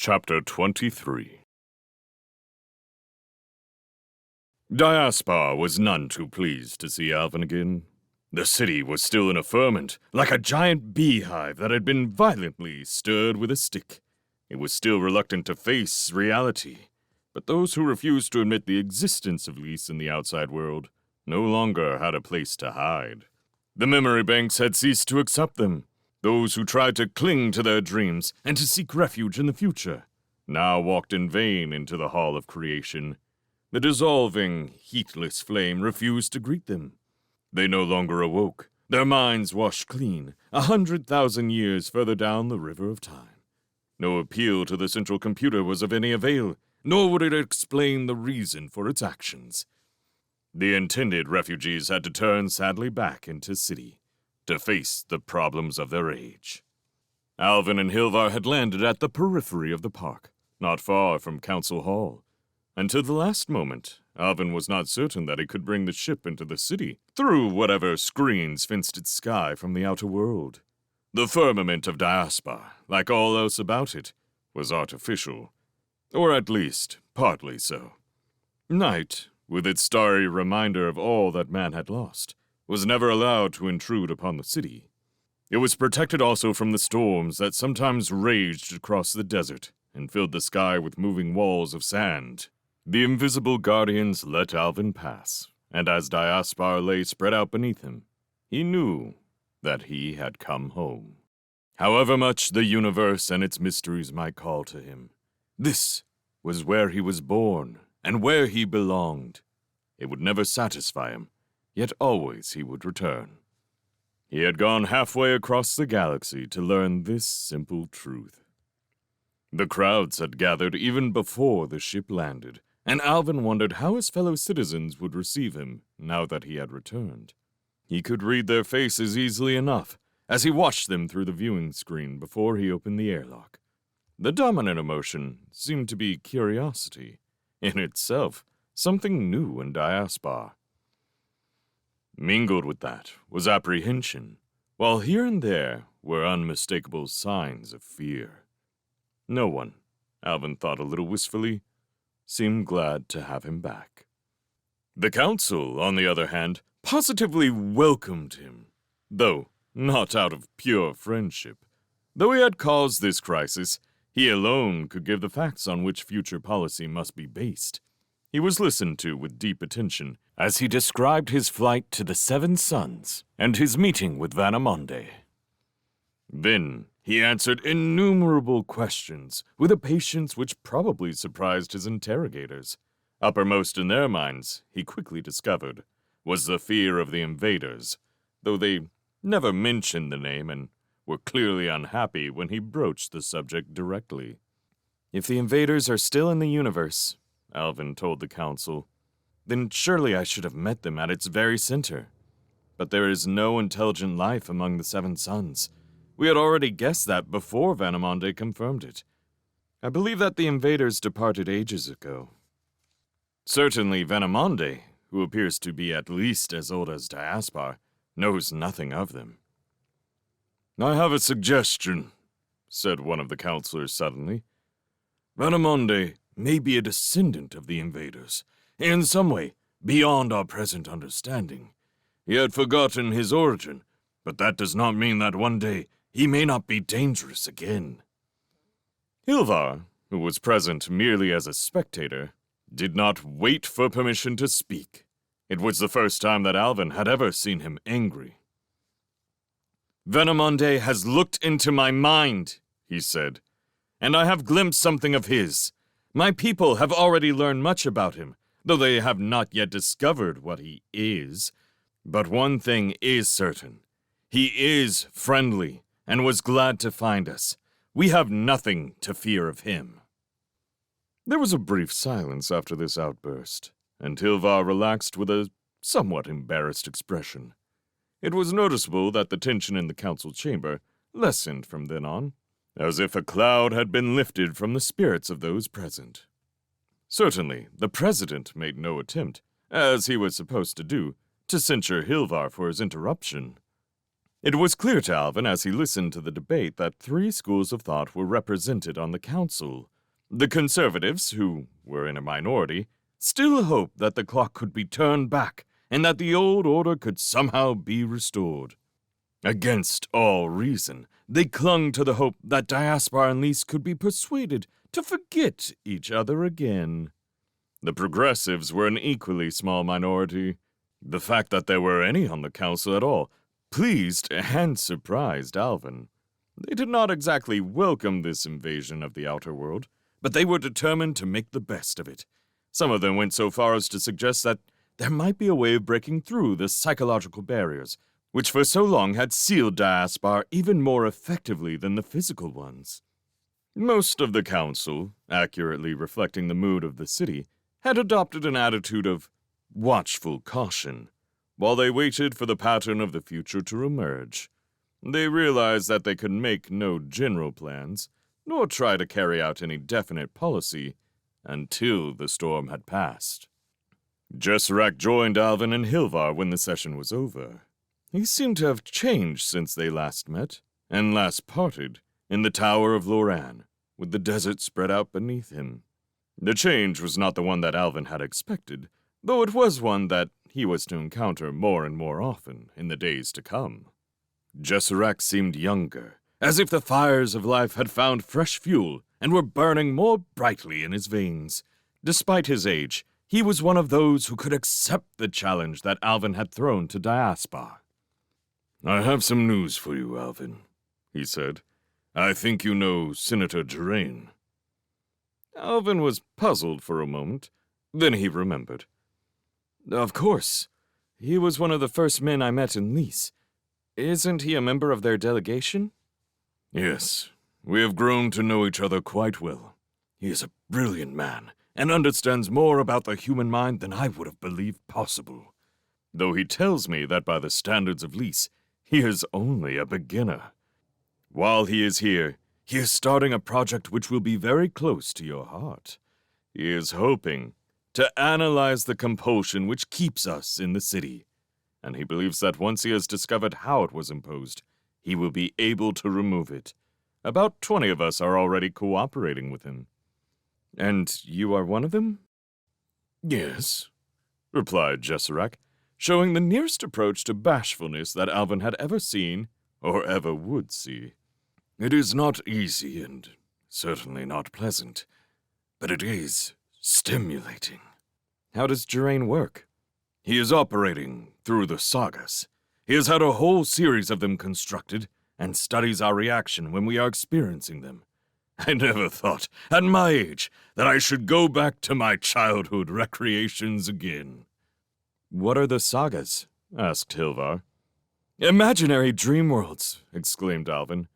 Chapter 23. Diaspar was none too pleased to see Alvin again. The city was still in a ferment, like a giant beehive that had been violently stirred with a stick. It was still reluctant to face reality, but those who refused to admit the existence of Lise in the outside world no longer had a place to hide. The memory banks had ceased to accept them. Those who tried to cling to their dreams and to seek refuge in the future now walked in vain into the Hall of Creation. The dissolving, heatless flame refused to greet them. They no longer awoke, their minds washed clean, 100,000 years further down the river of time. No appeal to the central computer was of any avail, nor would it explain the reason for its actions. The intended refugees had to turn sadly back into city to face the problems of their age. Alvin and Hilvar had landed at the periphery of the park, not far from Council Hall. Until the last moment, Alvin was not certain that he could bring the ship into the city through whatever screens fenced its sky from the outer world. The firmament of Diaspar, like all else about it, was artificial, or at least partly so. Night, with its starry reminder of all that man had lost, was never allowed to intrude upon the city. It was protected also from the storms that sometimes raged across the desert and filled the sky with moving walls of sand. The invisible guardians let Alvin pass, and as Diaspar lay spread out beneath him, he knew that he had come home. However much the universe and its mysteries might call to him, this was where he was born and where he belonged. It would never satisfy him, yet always he would return. He had gone halfway across the galaxy to learn this simple truth. The crowds had gathered even before the ship landed, and Alvin wondered how his fellow citizens would receive him now that he had returned. He could read their faces easily enough as he watched them through the viewing screen before he opened the airlock. The dominant emotion seemed to be curiosity, in itself something new in Diaspar. Mingled with that was apprehension, while here and there were unmistakable signs of fear. No one, Alvin thought a little wistfully, seemed glad to have him back. The council, on the other hand, positively welcomed him, though not out of pure friendship. Though he had caused this crisis, he alone could give the facts on which future policy must be based. He was listened to with deep attention as he described his flight to the Seven Suns and his meeting with Vanamonde. Then he answered innumerable questions with a patience which probably surprised his interrogators. Uppermost in their minds, he quickly discovered, was the fear of the invaders, though they never mentioned the name and were clearly unhappy when he broached the subject directly. "If the invaders are still in the universe," Alvin told the council, "then surely I should have met them at its very center. But there is no intelligent life among the Seven Suns. We had already guessed that before Vanamonde confirmed it. I believe that the invaders departed ages ago. Certainly Vanamonde, who appears to be at least as old as Diaspar, knows nothing of them." "I have a suggestion," said one of the counselors suddenly. "Vanamonde may be a descendant of the invaders, in some way beyond our present understanding. He had forgotten his origin, but that does not mean that one day he may not be dangerous again." Hilvar, who was present merely as a spectator, did not wait for permission to speak. It was the first time that Alvin had ever seen him angry. "Vanamonde has looked into my mind," he said, "and I have glimpsed something of his. My people have already learned much about him, though they have not yet discovered what he is. But one thing is certain. He is friendly, and was glad to find us. We have nothing to fear of him." There was a brief silence after this outburst, and Hilvar relaxed with a somewhat embarrassed expression. It was noticeable that the tension in the council chamber lessened from then on, as if a cloud had been lifted from the spirits of those present. Certainly, the president made no attempt, as he was supposed to do, to censure Hilvar for his interruption. It was clear to Alvin as he listened to the debate that three schools of thought were represented on the council, The conservatives, who were in a minority, still hoped that the clock could be turned back and that the old order could somehow be restored. Against all reason, they clung to the hope that Diaspar and Lys could be persuaded to forget each other again. The progressives were an equally small minority. The fact that there were any on the council at all pleased and surprised Alvin. They did not exactly welcome this invasion of the outer world, but they were determined to make the best of it. Some of them went so far as to suggest that there might be a way of breaking through the psychological barriers, which for so long had sealed Diaspar even more effectively than the physical ones. Most of the council, accurately reflecting the mood of the city, had adopted an attitude of watchful caution, while they waited for the pattern of the future to emerge. They realized that they could make no general plans, nor try to carry out any definite policy, until the storm had passed. Jessarak joined Alvin and Hilvar when the session was over. He seemed to have changed since they last met, and last parted, in the Tower of Loran, with the desert spread out beneath him. The change was not the one that Alvin had expected, though it was one that he was to encounter more and more often in the days to come. Jessarak seemed younger, as if the fires of life had found fresh fuel and were burning more brightly in his veins. Despite his age, he was one of those who could accept the challenge that Alvin had thrown to Diaspar. "I have some news for you, Alvin," he said. "I think you know Senator Geraint." Alvin was puzzled for a moment. Then he remembered. "Of course. He was one of the first men I met in Lys. Isn't he a member of their delegation?" "Yes. We have grown to know each other quite well. He is a brilliant man, and understands more about the human mind than I would have believed possible. Though he tells me that by the standards of Lys, he is only a beginner. While he is here, he is starting a project which will be very close to your heart. He is hoping to analyze the compulsion which keeps us in the city, and he believes that once he has discovered how it was imposed, he will be able to remove it. About 20 of us are already cooperating with him." "And you are one of them?" "Yes," replied Jessarak, showing the nearest approach to bashfulness that Alvin had ever seen or ever would see. "It is not easy and certainly not pleasant, but it is stimulating." "How does Geraint work?" "He is operating through the sagas. He has had a whole series of them constructed and studies our reaction when we are experiencing them. I never thought, at my age, that I should go back to my childhood recreations again." "What are the sagas?" asked Hilvar. "Imaginary dream worlds," exclaimed Alvin.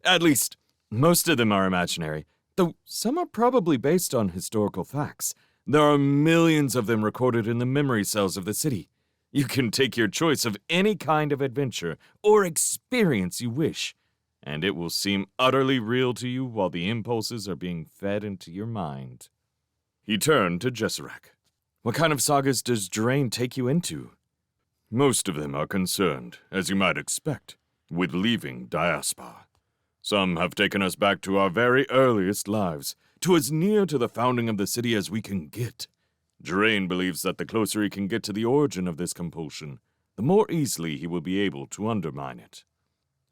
"At least, most of them are imaginary, though some are probably based on historical facts. There are millions of them recorded in the memory cells of the city. You can take your choice of any kind of adventure or experience you wish, and it will seem utterly real to you while the impulses are being fed into your mind." He turned to Jessarak. "What kind of sagas does Geraint take you into?" "Most of them are concerned, as you might expect, with leaving Diaspar. Some have taken us back to our very earliest lives, to as near to the founding of the city as we can get. Geraint believes that the closer he can get to the origin of this compulsion, the more easily he will be able to undermine it."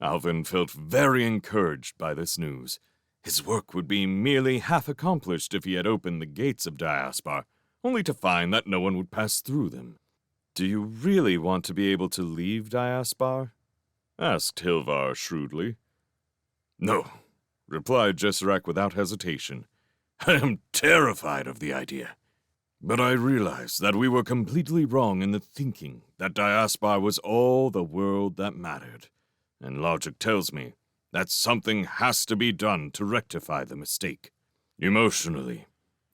Alvin felt very encouraged by this news. His work would be merely half accomplished if he had opened the gates of Diaspar, only to find that no one would pass through them. "Do you really want to be able to leave Diaspar?" asked Hilvar shrewdly. "No," replied Jessarak without hesitation. "I am terrified of the idea. But I realize that we were completely wrong in the thinking that Diaspar was all the world that mattered, and logic tells me that something has to be done to rectify the mistake. Emotionally,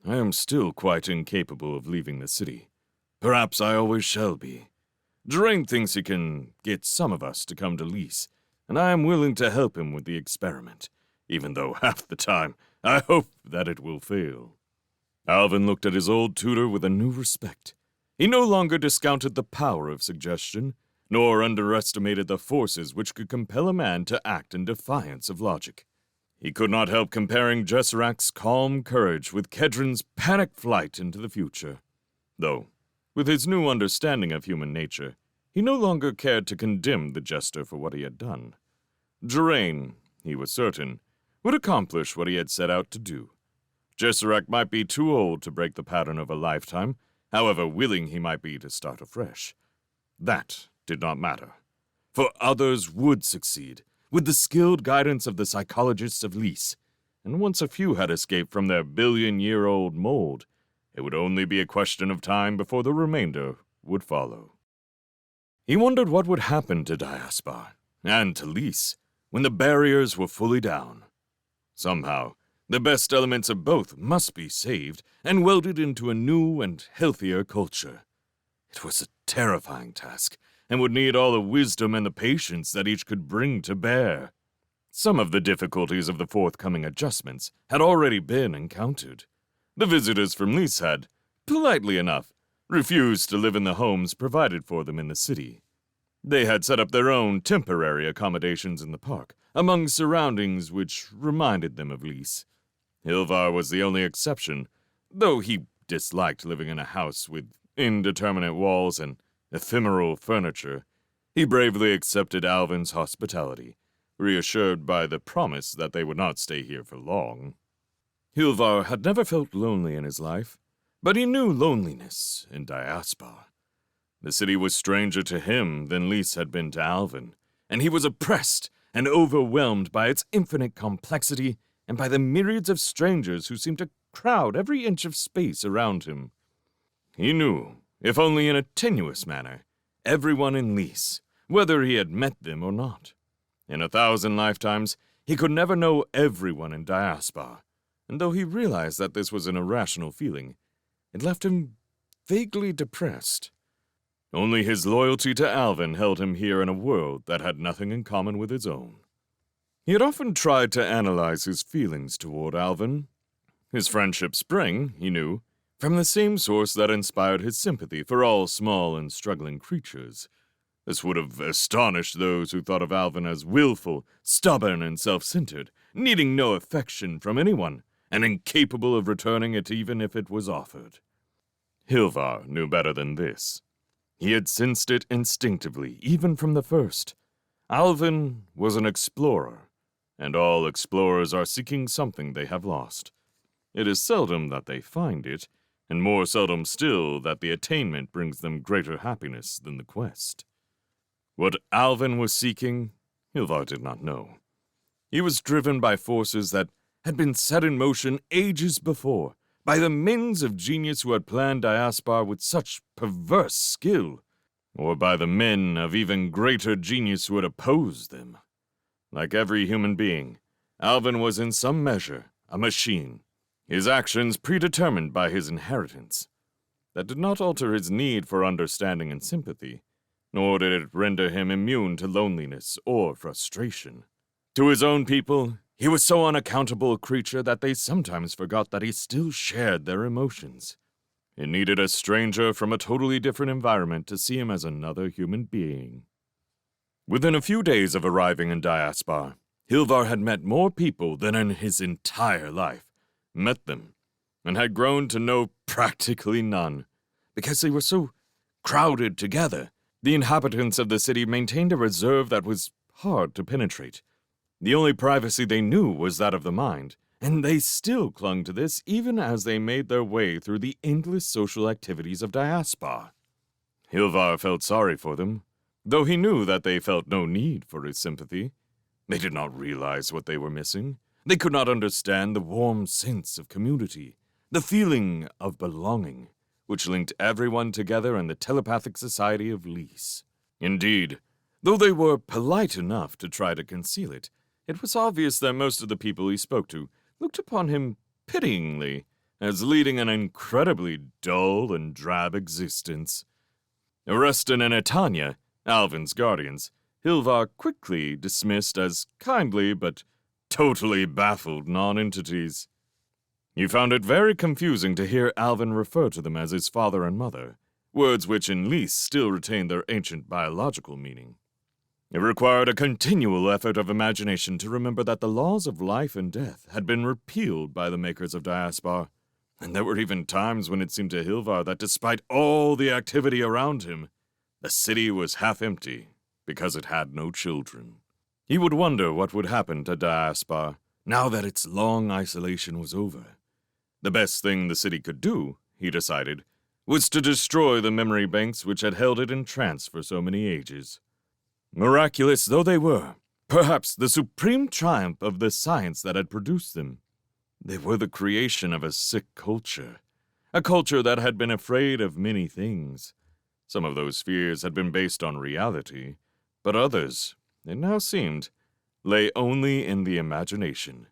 I am still quite incapable of leaving the city. Perhaps I always shall be. Geraint thinks he can get some of us to come to Lys, and I am willing to help him with the experiment, even though half the time I hope that it will fail." Alvin looked at his old tutor with a new respect. He no longer discounted the power of suggestion, nor underestimated the forces which could compel a man to act in defiance of logic. He could not help comparing Gesserak's calm courage with Kedron's panicked flight into the future. Though, with his new understanding of human nature, he no longer cared to condemn the jester for what he had done. Geraint, he was certain, would accomplish what he had set out to do. Gesserak might be too old to break the pattern of a lifetime, however willing he might be to start afresh. That did not matter, for others would succeed, with the skilled guidance of the psychologists of Lys, and once a few had escaped from their billion-year-old mold, it would only be a question of time before the remainder would follow. He wondered what would happen to Diaspar, and to Lys, when the barriers were fully down. Somehow, the best elements of both must be saved and welded into a new and healthier culture. It was a terrifying task, and would need all the wisdom and the patience that each could bring to bear. Some of the difficulties of the forthcoming adjustments had already been encountered. The visitors from Lys had, politely enough, refused to live in the homes provided for them in the city. They had set up their own temporary accommodations in the park, among surroundings which reminded them of Lys. Hilvar was the only exception, though he disliked living in a house with indeterminate walls and ephemeral furniture. He bravely accepted Alvin's hospitality, reassured by the promise that they would not stay here for long. Hilvar had never felt lonely in his life, but he knew loneliness in Diaspar. The city was stranger to him than Lys had been to Alvin, and he was oppressed and overwhelmed by its infinite complexity and by the myriads of strangers who seemed to crowd every inch of space around him. He knew, if only in a tenuous manner, everyone in Lys, whether he had met them or not. In 1,000 lifetimes, he could never know everyone in Diaspar, and though he realized that this was an irrational feeling, it left him vaguely depressed. Only his loyalty to Alvin held him here in a world that had nothing in common with his own. He had often tried to analyze his feelings toward Alvin. His friendship sprang, he knew, from the same source that inspired his sympathy for all small and struggling creatures. This would have astonished those who thought of Alvin as willful, stubborn, and self-centered, needing no affection from anyone, and incapable of returning it even if it was offered. Hilvar knew better than this. He had sensed it instinctively, even from the first. Alvin was an explorer, and all explorers are seeking something they have lost. It is seldom that they find it, and more seldom still that the attainment brings them greater happiness than the quest. What Alvin was seeking, Hilvar did not know. He was driven by forces that had been set in motion ages before, by the minions of genius who had planned Diaspar with such perverse skill, or by the men of even greater genius who had opposed them. Like every human being, Alvin was in some measure a machine, his actions predetermined by his inheritance. That did not alter his need for understanding and sympathy, nor did it render him immune to loneliness or frustration. To his own people, he was so unaccountable a creature that they sometimes forgot that he still shared their emotions. It needed a stranger from a totally different environment to see him as another human being. Within a few days of arriving in Diaspar, Hilvar had met more people than in his entire life, met them, and had grown to know practically none. Because they were so crowded together, the inhabitants of the city maintained a reserve that was hard to penetrate. The only privacy they knew was that of the mind, and they still clung to this even as they made their way through the endless social activities of Diaspar. Hilvar felt sorry for them, though he knew that they felt no need for his sympathy. They did not realize what they were missing. They could not understand the warm sense of community, the feeling of belonging, which linked everyone together in the telepathic society of Lys. Indeed, though they were polite enough to try to conceal it, it was obvious that most of the people he spoke to looked upon him pityingly as leading an incredibly dull and drab existence. Arestin and Etanya, Alvin's guardians, Hilvar quickly dismissed as kindly but totally baffled non-entities. He found it very confusing to hear Alvin refer to them as his father and mother, words which in Lys still retained their ancient biological meaning. It required a continual effort of imagination to remember that the laws of life and death had been repealed by the makers of Diaspar, and there were even times when it seemed to Hilvar that despite all the activity around him, the city was half empty because it had no children. He would wonder what would happen to Diaspar now that its long isolation was over. The best thing the city could do, he decided, was to destroy the memory banks which had held it in trance for so many ages. Miraculous though they were, perhaps the supreme triumph of the science that had produced them, they were the creation of a sick culture, a culture that had been afraid of many things. Some of those fears had been based on reality, but others, it now seemed, lay only in the imagination.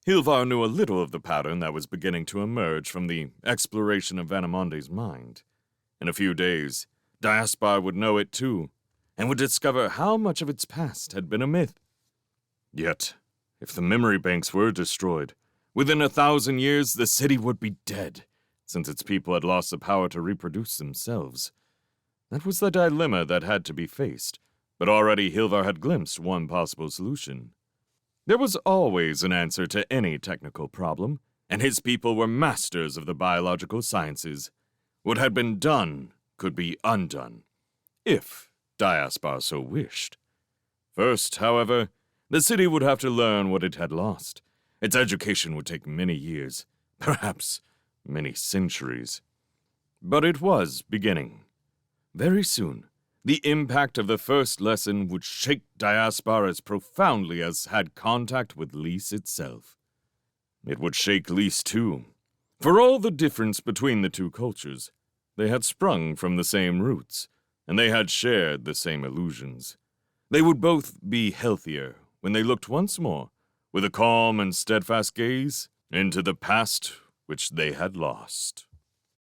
Hilvar knew a little of the pattern that was beginning to emerge from the exploration of Vanamonde's mind. In a few days, Diaspar would know it too, and would discover how much of its past had been a myth. Yet, if the memory banks were destroyed, within 1,000 years the city would be dead, since its people had lost the power to reproduce themselves. That was the dilemma that had to be faced, but already Hilvar had glimpsed one possible solution. There was always an answer to any technical problem, and his people were masters of the biological sciences. What had been done could be undone, if Diaspar so wished. First, however, the city would have to learn what it had lost. Its education would take many years, perhaps many centuries. But it was beginning. Very soon, the impact of the first lesson would shake Diaspar as profoundly as had contact with Lys itself. It would shake Lys too. For all the difference between the two cultures, they had sprung from the same roots, and they had shared the same illusions. They would both be healthier when they looked once more, with a calm and steadfast gaze, into the past which they had lost.